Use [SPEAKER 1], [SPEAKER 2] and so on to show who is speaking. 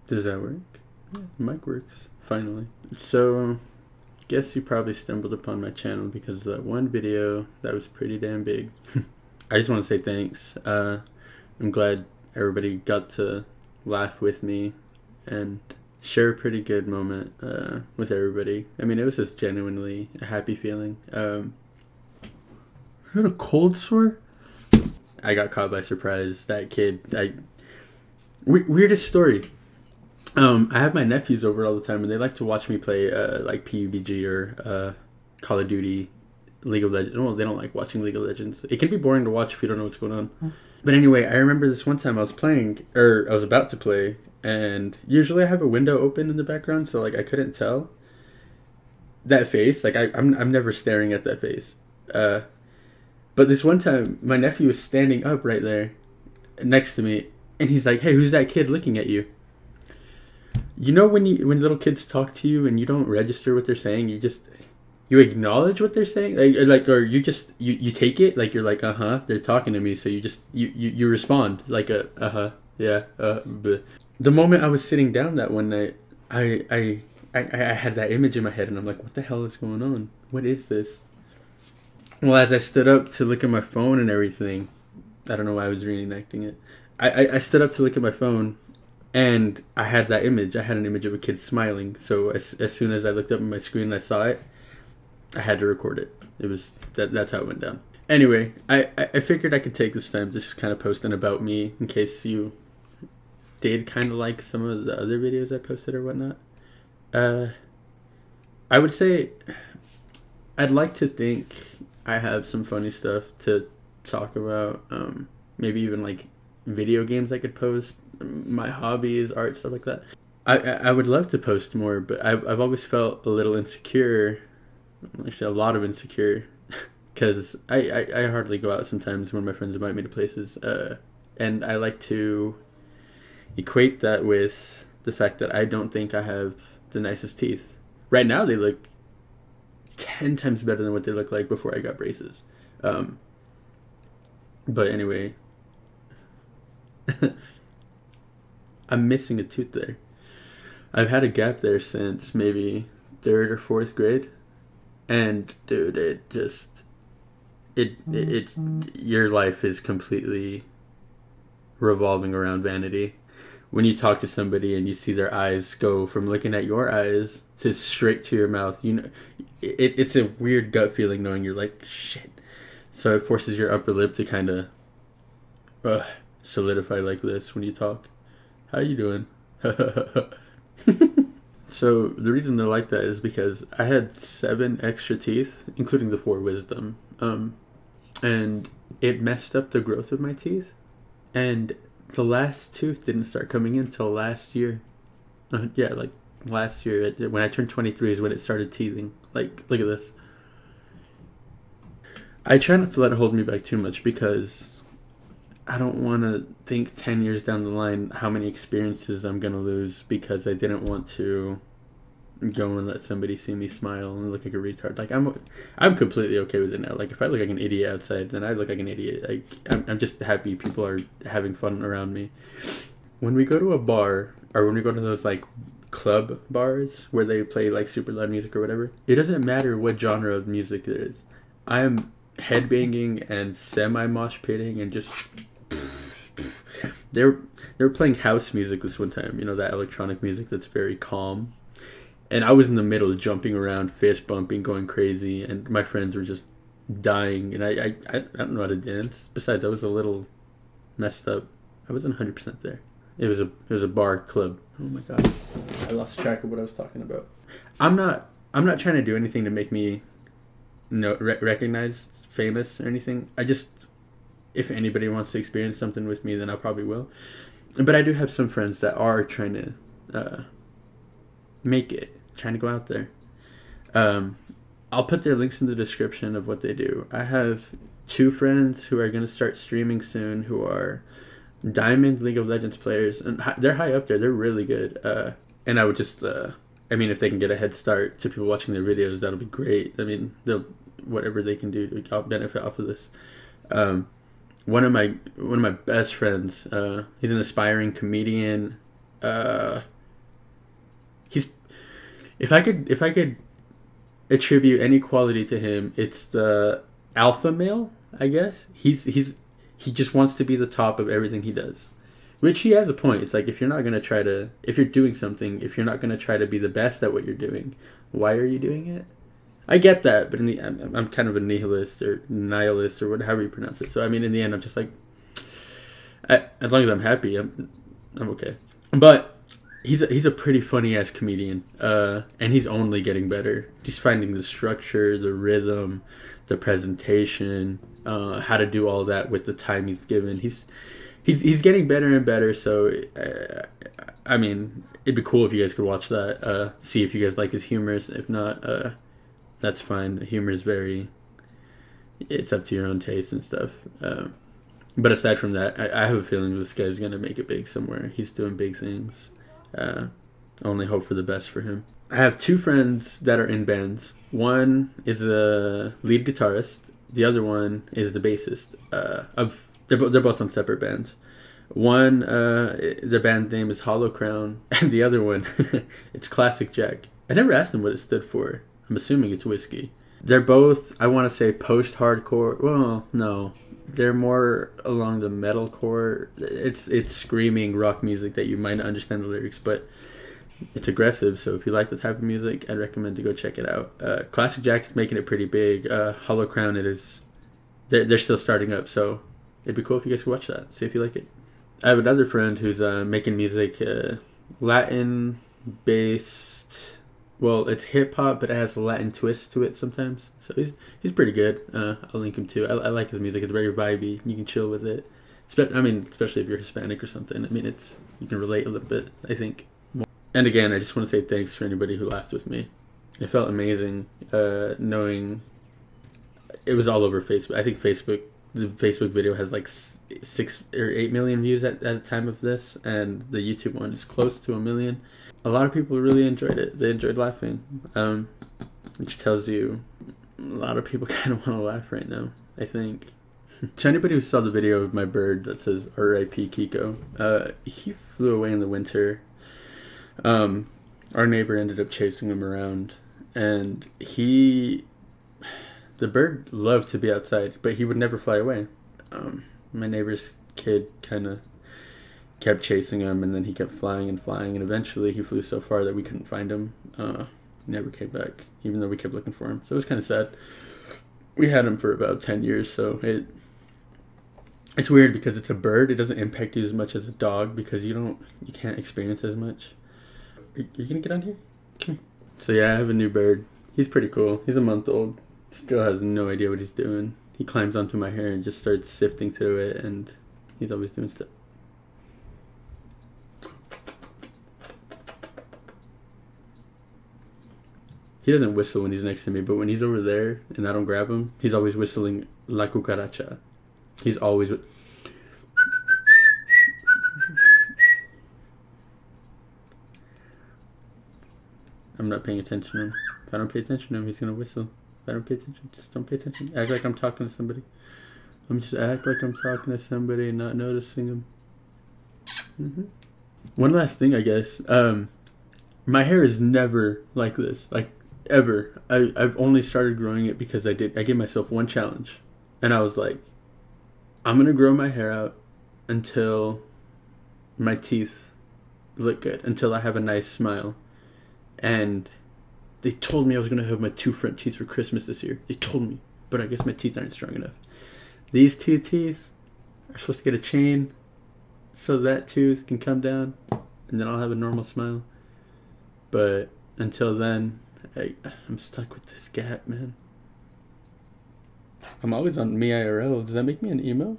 [SPEAKER 1] Does that work? Yeah, the mic works. Finally. So, guess you probably stumbled upon my channel because of that one video that was pretty damn big. I just want to say thanks. I'm glad everybody got to laugh with me and share a pretty good moment with everybody. I mean, it was just genuinely a happy feeling. You had a cold sore? I got caught by surprise. That kid, weirdest story. I have my nephews over all the time, and they like to watch me play like PUBG or Call of Duty, League of Legends. Well, they don't like watching League of Legends. It can be boring to watch if you don't know what's going on. But anyway, I remember this one time I was playing, or I was about to play, and usually I have a window open in the background, so like I couldn't tell that face. Like I'm never staring at that face. But this one time, my nephew was standing up right there next to me, and he's like, "Hey, who's that kid looking at you?" You know when little kids talk to you and you don't register what they're saying, you acknowledge what they're saying, or you take it, like you're like, they're talking to me, so you respond like yeah. But the moment I was sitting down that one night, I had that image in my head, and I'm like, what the hell is going on? What is this? Well, as I stood up to look at my phone and everything, I don't know why I was reenacting it. I stood up to look at my phone, and I had that image. I had an image of a kid smiling. So as soon as I looked up at my screen and I saw it, I had to record it. It was that's how it went down. Anyway, I figured I could take this time to just kind of post an about me in case you did kind of like some of the other videos I posted or whatnot. I would say I'd like to think I have some funny stuff to talk about. Maybe even like video games I could post, my hobbies, art, stuff like that. I would love to post more, but I've always felt a little insecure, actually a lot of insecure, because I hardly go out sometimes when my friends invite me to places, and I like to equate that with the fact that I don't think I have the nicest teeth. Right now they look 10 times better than what they looked like before I got braces. But anyway, I'm missing a tooth there. I've had a gap there since maybe 3rd or 4th grade, and dude, your life is completely revolving around vanity. When you talk to somebody and you see their eyes go from looking at your eyes to straight to your mouth, you know, it's a weird gut feeling knowing you're like, shit. So it forces your upper lip to kind of solidify like this when you talk. How you doing? So the reason they're like that is because I had 7 extra teeth, including the 4 wisdom, and it messed up the growth of my teeth, and the last tooth didn't start coming in until last year. Yeah, like last year when I turned 23 is when it started teething. Like, look at this. I try not to let it hold me back too much because I don't want to think 10 years down the line how many experiences I'm going to lose because I didn't want to go and let somebody see me smile and look like a retard. Like, I'm completely okay with it now. Like, if I look like an idiot outside, then I look like an idiot. Like, I'm just happy people are having fun around me. When we go to a bar, or when we go to those, like, club bars where they play, like, super loud music or whatever, it doesn't matter what genre of music it is. I'm headbanging and semi-mosh pitting and just... They were playing house music this one time, you know, that electronic music that's very calm. And I was in the middle jumping around, fist bumping, going crazy, and my friends were just dying, and I don't know how to dance. Besides, I was a little messed up. I wasn't 100% there. It was a bar club. Oh my god. I lost track of what I was talking about. I'm not trying to do anything to make me recognized, famous, or anything. I just, if anybody wants to experience something with me, then I probably will. But I do have some friends that are trying to make it, trying to go out there. I'll put their links in the description of what they do. I have 2 friends who are going to start streaming soon who are Diamond League of Legends players, and they're high up there. They're really good. And I would just, I mean, if they can get a head start to people watching their videos, that'll be great. I mean, whatever they can do to benefit off of this. One of my best friends, he's an aspiring comedian. if I could attribute any quality to him, it's the alpha male, I guess. He just wants to be the top of everything he does. Which he has a point. It's like, if you're doing something, if you're not gonna try to be the best at what you're doing, why are you doing it? I get that, but I'm kind of a nihilist or however you pronounce it. So I mean, in the end, I'm just like, as long as I'm happy, I'm okay. But he's a pretty funny ass comedian, and he's only getting better. He's finding the structure, the rhythm, the presentation, how to do all that with the time he's given. He's getting better and better. So I mean, it'd be cool if you guys could watch that. See if you guys like his humors. If not, that's fine. Humor is it's up to your own taste and stuff. But aside from that, I have a feeling this guy's gonna make it big somewhere. He's doing big things. Only hope for the best for him. I have two friends that are in bands. One is a lead guitarist. The other one is the bassist. They're both on separate bands. One, their band name is Hollow Crown, and the other one, it's Classic Jack. I never asked them what it stood for. I'm assuming it's whiskey. They're both, I want to say, post-hardcore. Well, no. They're more along the metalcore. It's screaming rock music that you might not understand the lyrics, but it's aggressive. So if you like the type of music, I'd recommend to go check it out. Classic Jack is making it pretty big. Hollow Crown, they're still starting up, so it'd be cool if you guys could watch that. See if you like it. I have another friend who's making music, Latin based. Well, it's hip hop, but it has a Latin twist to it sometimes. So he's pretty good. I'll link him too. I like his music. It's very vibey. You can chill with it. Especially if you're Hispanic or something. I mean, you can relate a little bit, I think. And again, I just want to say thanks for anybody who laughed with me. It felt amazing knowing it was all over Facebook. I think the Facebook video has like 6 or 8 million views at the time of this, and the YouTube one is close to 1 million. A lot of people really enjoyed it. They enjoyed laughing, which tells you a lot of people kind of want to laugh right now, I think. To anybody who saw the video of my bird that says R.I.P. Kiko, he flew away in the winter. Our neighbor ended up chasing him around, and the bird loved to be outside, but he would never fly away. My neighbor's kid kind of kept chasing him, and then he kept flying, and eventually he flew so far that we couldn't find him. Never came back, even though we kept looking for him. So it was kind of sad. We had him for about 10 years, so it's weird because it's a bird. It doesn't impact you as much as a dog because you can't experience as much. Are you gonna get on here? Come here. So yeah, I have a new bird. He's pretty cool. He's a month old. Still has no idea what he's doing. He climbs onto my hair and just starts sifting through it, and he's always doing stuff. He doesn't whistle when he's next to me, but when he's over there and I don't grab him, he's always whistling La Cucaracha. He's always... I'm not paying attention to him. If I don't pay attention to him, he's going to whistle. If I don't pay attention, just don't pay attention. Act like I'm talking to somebody. Let me just act like I'm talking to somebody and not noticing him. One last thing, I guess. My hair is never like this. Like, ever. I've only started growing it because I gave myself one challenge. And I was like, I'm going to grow my hair out until my teeth look good. Until I have a nice smile. And they told me I was going to have my 2 front teeth for Christmas this year. They told me. But I guess my teeth aren't strong enough. These 2 teeth are supposed to get a chain so that tooth can come down. And then I'll have a normal smile. But until then, I'm stuck with this gap, man. I'm always on me IRL. Does that make me an emo?